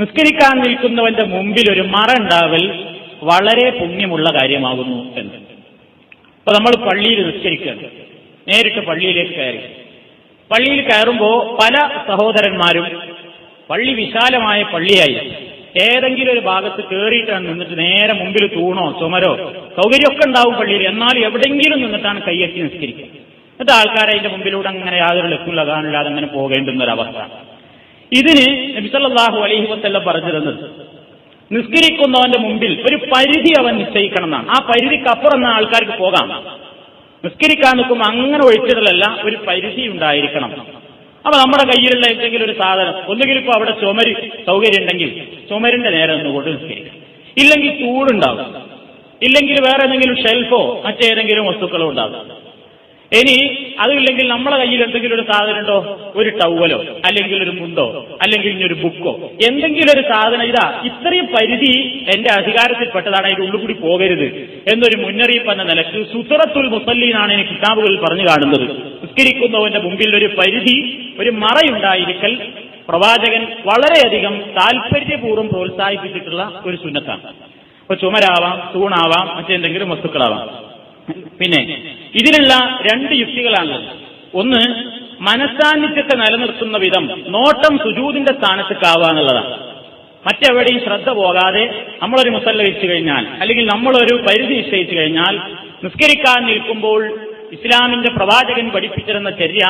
നിസ്കരിക്കാൻ നിൽക്കുന്നവന്റെ മുമ്പിൽ ഒരു മറ ഉണ്ടാവൽ വളരെ പുണ്യമുള്ള കാര്യമാകുന്നു എന്ന്. അപ്പൊ നമ്മൾ പള്ളിയിൽ നിസ്കരിക്കുകയാണ്, നേരിട്ട് പള്ളിയിലേക്ക് കയറി. പള്ളിയിൽ കയറുമ്പോൾ പല സഹോദരന്മാരും പള്ളി വിശാലമായ പള്ളിയായി ഏതെങ്കിലും ഒരു ഭാഗത്ത് കയറിയിട്ടാണ് നിന്നിട്ട് നേരെ മുമ്പിൽ തൂണോ ചുമരോ സൗകര്യമൊക്കെ ഉണ്ടാവും പള്ളിയിൽ, എന്നാൽ എവിടെയെങ്കിലും നിന്നിട്ടാണ് കൈയെത്തി നിസ്കരിക്കുക. എന്നിട്ട് ആൾക്കാരെ അതിന്റെ മുമ്പിലൂടെ അങ്ങനെ യാതൊരു ലക്കുള്ള കാണില്ലാതെ അങ്ങനെ പോകേണ്ടുന്ന ഒരവസ്ഥ. ഇതിന് നബി സല്ലല്ലാഹു അലൈഹി വസല്ലം പറഞ്ഞിരുന്നത് നിസ്കരിക്കുന്നവന്റെ മുമ്പിൽ ഒരു പരിധി അവൻ നിശ്ചയിക്കണം എന്നാണ്. ആ പരിധിക്കപ്പുറം ആൾക്കാർക്ക് പോകാം. നിസ്കരിക്കാൻ നിൽക്കുമ്പോൾ അങ്ങനെ ഒഴിച്ചിടലല്ല, ഒരു പരിധി ഉണ്ടായിരിക്കണം. അപ്പൊ നമ്മുടെ കയ്യിലുള്ള എന്തെങ്കിലും ഒരു സാധനം, ഒന്നുകിൽ ഇപ്പൊ അവിടെ ചുമര് സൗകര്യം ഉണ്ടെങ്കിൽ ചുമരിന്റെ നേരെ ഒന്നുകൊണ്ട് നിസ്കരിക്കാം, ഇല്ലെങ്കിൽ ചൂടുണ്ടാവും, ഇല്ലെങ്കിൽ വേറെ ഏതെങ്കിലും ഷെൽഫോ മറ്റേതെങ്കിലും വസ്തുക്കളോ ഉണ്ടാകും. ഇനി അതുമില്ലെങ്കിൽ നമ്മളെ കയ്യിൽ എന്തെങ്കിലും ഒരു സാധനം ഉണ്ടോ, ഒരു ടവലോ അല്ലെങ്കിൽ ഒരു മുണ്ടോ അല്ലെങ്കിൽ ഇനി ഒരു ബുക്കോ എന്തെങ്കിലും ഒരു സാധനം, ഇതാ ഇത്രയും പരിധി എന്റെ അധികാരത്തിൽപ്പെട്ടതാണ്, അതിന്റെ ഉള്ളിൽ കൂടി പോകരുത് എന്നൊരു മുന്നറിയിപ്പ് എന്ന നിലക്ക് സുത്രത്തുൽ മുസല്ലീനാണ് എനിക്ക് കിതാബുകളിൽ പറഞ്ഞു കാണുന്നത്. നിസ്കരിക്കുന്നവന്റെ മുമ്പിൽ ഒരു പരിധി, ഒരു മറയുണ്ടായിരിക്കൽ പ്രവാചകൻ വളരെയധികം താല്പര്യപൂർവ്വം പ്രോത്സാഹിപ്പിച്ചിട്ടുള്ള ഒരു സുന്നത്താണ്. ഇപ്പൊ ചുമരാവാം, തൂണാവാം, മറ്റെന്തെങ്കിലും വസ്തുക്കളാവാം. പിന്നെ ഇതിലുള്ള രണ്ട് യുക്തികളാണുള്ളത്. ഒന്ന്, മനസാന്നിധ്യത്തെ നിലനിർത്തുന്ന വിധം നോട്ടം സുജൂദിന്റെ സ്ഥാനത്തേക്കാവുക എന്നുള്ളതാണ്. മറ്റെവിടെയും ശ്രദ്ധ പോകാതെ നമ്മളൊരു മുസല്ല വെച്ചു കഴിഞ്ഞാൽ അല്ലെങ്കിൽ നമ്മളൊരു പരിധി നിശ്ചയിച്ചു കഴിഞ്ഞാൽ നിസ്കരിക്കാൻ നിൽക്കുമ്പോൾ ഇസ്ലാമിന്റെ പ്രവാചകൻ പഠിപ്പിച്ചിരുന്ന ചര്യ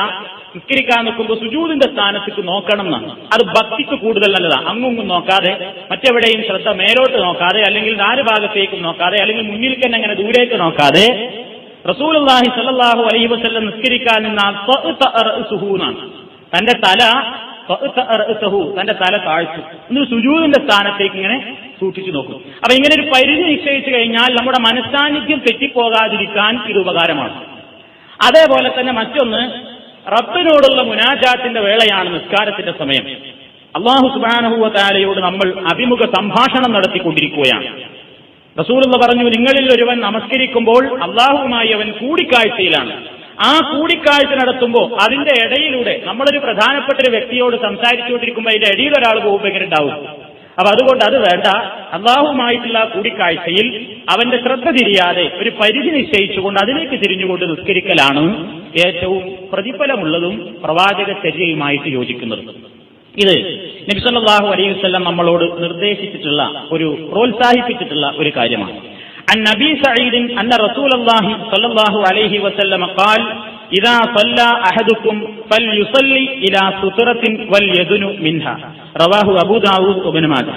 നിസ്കരിക്കാൻ നിൽക്കുമ്പോൾ സുജൂദിന്റെ സ്ഥാനത്തേക്ക് നോക്കണം എന്നാണ്. അത് ഭക്തിക്ക് കൂടുതൽ നല്ലതാണ്. അങ്ങും നോക്കാതെ മറ്റെവിടെയും ശ്രദ്ധ മേലോട്ട് നോക്കാതെ അല്ലെങ്കിൽ നാല് ഭാഗത്തേക്കും നോക്കാതെ അല്ലെങ്കിൽ മുന്നിൽ തന്നെ അങ്ങനെ ദൂരേക്ക് നോക്കാതെ റസൂലുള്ളാഹി സ്വല്ലല്ലാഹു അലൈഹി വസല്ലം നിസ്കരിക്കാൻ നിന്നാൽ തന്റെ തല താഴ്ത്തും, എന്നിട്ട് സുജൂദിന്റെ സ്ഥാനത്തേക്ക് ഇങ്ങനെ സൂക്ഷിച്ചു നോക്കും. അപ്പൊ ഇങ്ങനെ ഒരു പരിധി നിശ്ചയിച്ചു കഴിഞ്ഞാൽ നമ്മുടെ മനസ്സാന്നിധ്യം തെറ്റിപ്പോകാതിരിക്കാൻ ഇത് ഉപകാരമാണ്. അതേപോലെ തന്നെ മറ്റൊന്ന്, റബ്ബിനോടുള്ള മുനാജാത്തിന്റെ വേളയാണ് നിസ്കാരത്തിന്റെ സമയം. അല്ലാഹു സുബ്ഹാനഹു വ തആലയോട് നമ്മൾ അഭിമുഖ സംഭാഷണം നടത്തിക്കൊണ്ടിരിക്കുകയാണ്. റസൂലുള്ളാഹി പറഞ്ഞു, നിങ്ങളിൽ ഒരുവൻ നമസ്കരിക്കുമ്പോൾ അല്ലാഹുവുമായി അവൻ കൂടിക്കാഴ്ചയിലാണ്. ആ കൂടിക്കാഴ്ച നടത്തുമ്പോൾ അതിന്റെ ഇടയിലൂടെ നമ്മളൊരു പ്രധാനപ്പെട്ട ഒരു വ്യക്തിയോട് സംസാരിച്ചുകൊണ്ടിരിക്കുമ്പോൾ അതിന്റെ ഇടയിൽ ഒരാൾ പോകുമ്പോൾ എങ്ങനെ ഉണ്ടാവും? അപ്പൊ അതുകൊണ്ട് അത് വേണ്ട. അല്ലാഹുവുമായിട്ടുള്ള കൂടിക്കാഴ്ചയിൽ അവന്റെ ശ്രദ്ധ തിരിയാതെ ഒരു പരിധി നിശ്ചയിച്ചുകൊണ്ട് അതിലേക്ക് തിരിഞ്ഞുകൊണ്ട് നിസ്കരിക്കലാണ് ഏറ്റവും പ്രതിഫലമുള്ളതും പ്രവാചക ചര്യയുമായിട്ട് യോജിക്കുന്നതും. ഇത് നബി സല്ലല്ലാഹു അലൈഹി വസല്ലം നമ്മളോട് നിർദ്ദേശിച്ചിട്ടുള്ള ഒരു പ്രോത്സാഹിപ്പിച്ചിട്ടുള്ള ഒരു കാര്യമാണ്. عن أبي سعيد أن رسول الله صلى الله عليه وسلم قال إذا صلى أحدكم فليصلي إلى سترة وليدن منها رواه أبو داود وابن ماجه.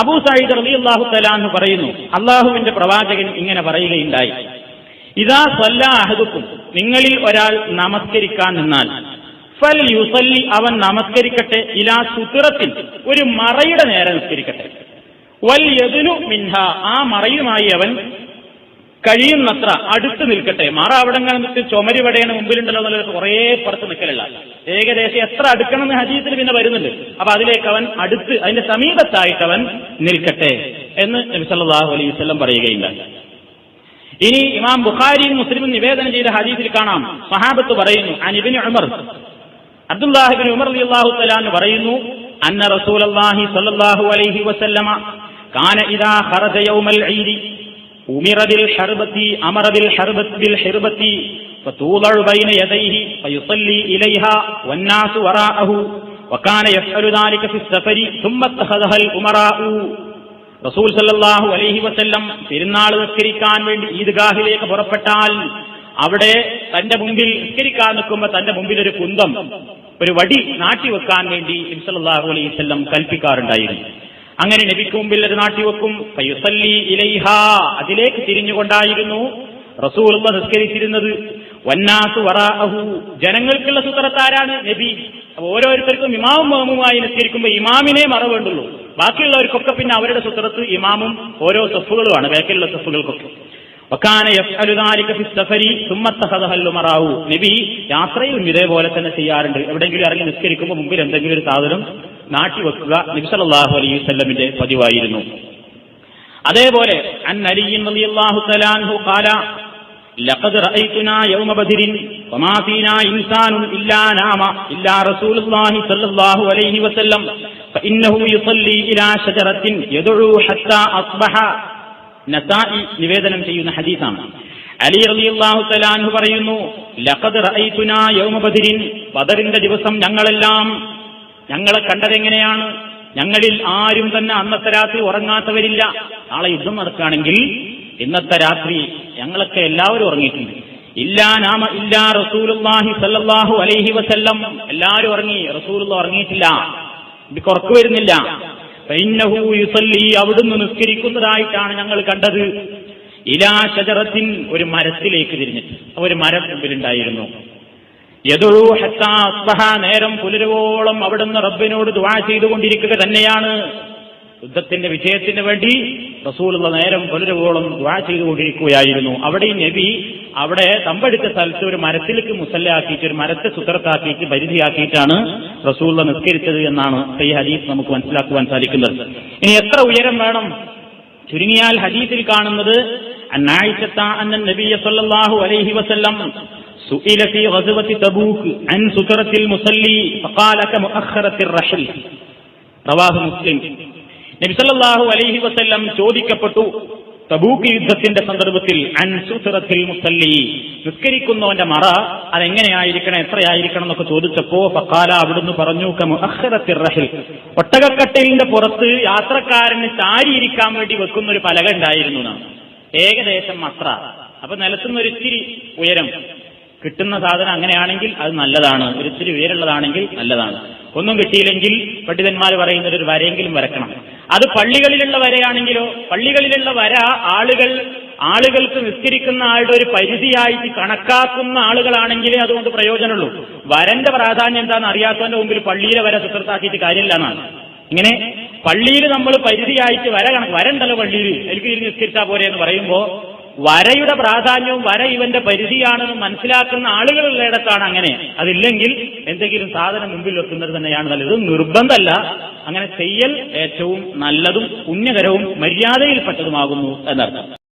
അബൂ സഈദ് റളിയല്ലാഹു തആല അൻഹു പറയുന്നു, അല്ലാഹുവിന്റെ പ്രവാചകൻ ഇങ്ങനെ പറയുകയുണ്ടായി, ഇദാ സല്ലാ അഹദുക്കും, നിങ്ങളിൽ ഒരാൾ നമസ്കരിക്കാൻ നിന്നാൽ, ഫൽ യുസല്ലി, അവൻ നമസ്കരിക്കട്ടെ, ഇലാ സുത്രത്തിൻ, ഒരു മറയുടെ നേരെ നിസ്കരിക്കട്ടെ, വൽ യദ്നു മിൻഹ, ആ മറയുമായി അവൻ കഴിയുന്നത്ര അടുത്ത് നിൽക്കട്ടെ. മറ അവിടെ നിന്നിട്ട് ചുമരിവടയാണ് മുമ്പിലുണ്ടല്ലോ എന്നുള്ളത് കുറേ പുറത്ത് നിൽക്കലല്ല, ഏകദേശം എത്ര അടുക്കണം എന്ന് ഹദീസിൽ പിന്നെ വരുന്നുണ്ട്. അപ്പൊ അതിലേക്ക് അവൻ അടുത്ത്, അതിന്റെ സമീപത്തായിട്ട് അവൻ നിൽക്കട്ടെ എന്ന് നബി സല്ലല്ലാഹു അലൈഹി വസല്ലം പറയുകയുണ്ടായി. ഇനി ഇമാം ബുഖാരിയും മുസ്ലിമും നിവേദനം ചെയ്ത ഹദീസിൽ കാണാം, സഹാബത്ത് പറയുന്നു, അൻ ഇബ്നു ഉമർ, അബ്ദുല്ലാഹി ഇബ്നു ഉമർ റളിയല്ലാഹു തആല അൻഹു പറയുന്നു, അന്ന റസൂലുള്ളാഹി സ്വല്ലല്ലാഹു അലൈഹി വസല്ലമ കാന ഇദാ ഖറജ യൗമൽ ഈദി ഉമിറ ബിൽ ഹിർബത്തി ഫതൂളഉ ബൈന യദൈഹി ഫയുസല്ലി ഇലൈഹാ വന്നാസു വറാഅഹു വകാന യഫ്അലു ദാലിക ഫിസ് സഫരി സുമ്മ തഖദഹൽ ഉമറാഉ. റസൂൽ സല്ലല്ലാഹു അലൈഹി വസല്ലം പെരുന്നാൾ നിസ്കരിക്കാൻ വേണ്ടി ഈദ്ഗാഹിലേക്ക് പുറപ്പെട്ടാൽ അവിടെ തന്റെ മുമ്പിൽ നിസ്കരിക്കാൻ നിൽക്കുമ്പോൾ തന്റെ മുമ്പിൽ ഒരു കുന്തം, ഒരു വടി നാട്ടിവെക്കാൻ വേണ്ടി നബി സല്ലല്ലാഹു അലൈഹി വസല്ലം കൽപ്പിക്കാറുണ്ടായിരുന്നു. അങ്ങനെ നബിക്ക് മുമ്പിൽ അത് നാട്ടിവെക്കും. ഫയുസല്ലി ഇലൈഹാ, അതിലേക്ക് തിരിഞ്ഞുകൊണ്ടായിരുന്നു റസൂലുള്ളാഹി നിസ്കരിച്ചിരുന്നത്. വന്നാസു വറാഅഹു, ജനങ്ങൾക്കുള്ള സുത്രത്താരാണ്? നബി. അപ്പൊ ഓരോരുത്തർക്കും ഇമാമും മഅ്മൂമായി നിസ്കരിക്കുമ്പോൾ ഇമാമിനെ മറ വേണ്ടുള്ളൂ, ബാക്കിയുള്ളവർക്കൊക്കെ പിന്നെ അവരുടെ സുത്രത്ത് ഇമാമും ഓരോ സഫുകളുമാണ്, ബാക്കിയുള്ള സഫുകൾക്കൊക്കെ. വകാന യഫ്അലു ദാലിക ഫിസ് സഫരി സുമ്മ തഖദഹൽ ഉമറാഉ, നബി യാത്രയിലും ഇതേപോലെ തന്നെ ചെയ്യാറുണ്ട്. എവിടെയെങ്കിലും ഇറങ്ങി നിസ്കരിക്കുമ്പോൾ മുമ്പിൽ എന്തെങ്കിലും ഒരു സാധനം നാട്ടിവെക്കുക നബി സല്ലല്ലാഹു അലൈഹി വസല്ലമിന്റെ പതിവായിരുന്നു. അതേപോലെ അൻ അലി റളിയല്ലാഹു തആല അൻഹു ഖാല ലഖദ് റഅയ്തുനാ യൗമ ബദ്രിൻ വമാ ഫീനാ ഇൻസാനുൻ ഇല്ലാ നാമ ഇല്ലാ റസൂലുള്ളാഹി സ്വല്ലല്ലാഹു അലൈഹി വസല്ലം ഫഇന്നഹു യുസല്ലി ഇലാ ഷജറത്തിൻ യദ്ഉ ഹത്താ അസ്ബഹ. നസാഇ നിവേദനം ചെയ്യുന്ന ഹദീസാണ്. അലി റളിയല്ലാഹു തആല അൻഹു പറയുന്നു, ലഖദ് റഅയ്തുനാ യൗമ ബദ്രിൻ, ബദറിന്റെ ദിവസം ഞങ്ങളെ കണ്ടതെങ്ങനെയാണ്? ഞങ്ങളിൽ ആരും തന്നെ അന്നത്തെ രാത്രി ഉറങ്ങാത്തവരില്ല. നാളെ യുദ്ധം നടക്കുകയാണെങ്കിൽ ഇന്നത്തെ രാത്രി ഞങ്ങളൊക്കെ എല്ലാവരും ഉറങ്ങിയിട്ടുണ്ട്. ഇല്ലാ നാമ ഇല്ലാ റസൂലുള്ളാഹി സ്വല്ലല്ലാഹു അലൈഹി വസല്ലം, എല്ലാവരും ഉറങ്ങി, റസൂലുള്ളാഹി ഉറങ്ങിയിട്ടില്ല, ഇത് ഉറക്കു വരുന്നില്ല. ഫഇന്നഹു യുസല്ലി, അവിടുന്ന് നിസ്കരിക്കുന്നതായിട്ടാണ് ഞങ്ങൾ കണ്ടത്. ഇലാ ഷജറത്തിൻ, ഒരു മരത്തിലേക്ക് തിരിഞ്ഞിട്ട്, ഒരു മരം മുമ്പിലുണ്ടായിരുന്നു. യദഉ ഹത്താ അസ്ബഹ, നേരം പുലരുവോളം അവിടുന്ന് റബ്ബിനോട് ദുആ ചെയ്തുകൊണ്ടിരിക്കുക തന്നെയാണ്. യുദ്ധത്തിന്റെ വിജയത്തിന് വേണ്ടി റസൂലുള്ള നേരം പുലരുവോളം ദുആ ചെയ്തുകൊണ്ടിരിക്കുകയായിരുന്നു. അവിടെ നബി അവിടെ തമ്പെടുത്ത സ്ഥലത്ത് ഒരു മരത്തിലേക്ക് മുസല്ലയാക്കിയിട്ട്, ഒരു മരത്തെ സുത്രത്താക്കിയിട്ട് പരിധിയാക്കിയിട്ടാണ് റസൂലുള്ള നിസ്കരിച്ചത് എന്നാണ് ഈ ഹദീസ് നമുക്ക് മനസ്സിലാക്കുവാൻ സാധിക്കുന്നത്. ഇനി എത്ര ഉയരം വേണം? ചുരുങ്ങിയാൽ ഹദീസിൽ കാണുന്നത് അന്നായിഷത അന്ന നബിയ സല്ലല്ലാഹു അലൈഹി വസല്ലം സുഇല ഫീ ഗസ്വതി തബൂക്ക് അൻ സുത്രത്തിൽ മുസല്ലി ഫഖാല കമുഅഖറത്തിർ റഹൽ. റവാഹു മുസ്ലിം. നബി സല്ലല്ലാഹു അലൈഹി വസല്ലം ചോദിക്കപ്പെട്ടു തബൂക്ക് യുദ്ധത്തിന്റെ സന്ദർഭത്തിൽ അൻ സുത്രത്തിൽ മുസല്ലി, നിസ്കരിക്കുന്നവന്റെ മറ അതെങ്ങനെയായിരിക്കണം, എത്രയായിരിക്കണം എന്നൊക്കെ ചോദിച്ചപ്പോ ഫഖാല, അവിടുന്ന് പറഞ്ഞു കമുഅഖറത്തിർ റഹൽ, ഒട്ടകക്കട്ടിലിന്റെ പുറത്ത് യാത്രക്കാരന് ചാരിയിരിക്കാൻ വേണ്ടി വെക്കുന്ന ഒരു പലക ഉണ്ടായിരുന്നു എന്നാണ്. ഏകദേശം അത്ര. അപ്പൊ നിലത്തുനിന്ന് ഒരിച്ചിരി ഉയരം കിട്ടുന്ന സാധനം അങ്ങനെയാണെങ്കിൽ അത് നല്ലതാണ്, ഒരിച്ചിരി ഉയരമുള്ളതാണെങ്കിൽ നല്ലതാണ്. ഒന്നും കിട്ടിയില്ലെങ്കിൽ പണ്ഡിതന്മാർ പറയുന്നത് ഒരു വരയെങ്കിലും വരക്കണം. അത് പള്ളികളിലുള്ള വരയാണെങ്കിലോ, പള്ളികളിലുള്ള വര ആളുകൾക്ക് നിസ്കരിക്കുന്ന ആളുടെ ഒരു പരിധിയായിട്ട് കണക്കാക്കുന്ന ആളുകളാണെങ്കിലേ അതുകൊണ്ട് പ്രയോജനമുള്ളൂ. വരന്റെ പ്രാധാന്യം എന്താണെന്ന് അറിയാത്തവന്റെ മുമ്പിൽ പള്ളിയിലെ വര ചിത്രത്താക്കിയിട്ട് കാര്യമില്ല എന്നാണ്. ഇങ്ങനെ പള്ളിയിൽ നമ്മൾ പരിധിയായിട്ട് വരണ്ടല്ലോ പള്ളിയിൽ, എനിക്ക് തിരിഞ്ഞ് നിസ്കരിച്ചാൽ പോരെ എന്ന് പറയുമ്പോ വരയുടെ പ്രാധാന്യവും വര ഇവന്റെ പരിധിയാണെന്ന് മനസ്സിലാക്കുന്ന ആളുകളുള്ളിടത്താണ് അങ്ങനെ. അതില്ലെങ്കിൽ എന്തെങ്കിലും സാധനം മുമ്പിൽ വെക്കുന്നത് തന്നെയാണ് നല്ലത്. നിർബന്ധമല്ല, അങ്ങനെ ചെയ്യൽ ഏറ്റവും നല്ലതും പുണ്യകരവും മര്യാദയിൽപ്പെട്ടതുമാകുന്നു എന്നർത്ഥം.